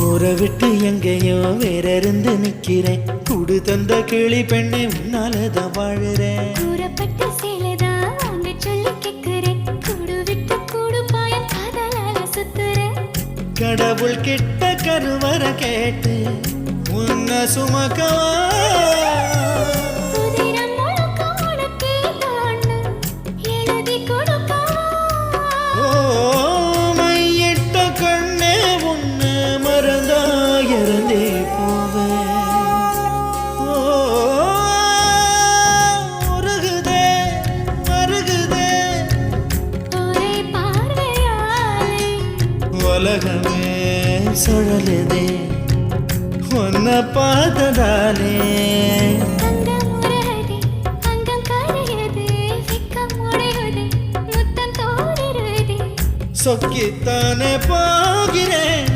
ஊரை விட்டு எங்கேயோ வேற இருந்து நிக்கிறேன். கூடு தந்த கிளி பெண்ணை உன்னாலதான் வாழுறேன். கூறப்பட்ட சேலைதான் வாங்க சொல்லி கேட்கிறேன். கூடு விட்டு கூடு பாயம் காதலால சுத்துறேன். கடவுள் கிட்ட கருவற கேட்டு உன்னை சுமக்கவா சுதிரம் முழுக்க உனக்கே தான்னு எழுதி கொடுக்கவா. மையிட்ட கண்ணே உன்னை மறந்தா இறந்தே போவேன். உருகுதே மருகுதே ஒரே பார்வையாலே உலகமே சுழலுதே உன்னை பார்த்ததாலே. அங்கம் உருகுதே அங்கம் கரையுதே வெக்கம் உடையுதே முத்தம் தோன்றுதே. சொக்கித்தானே போகிறேன்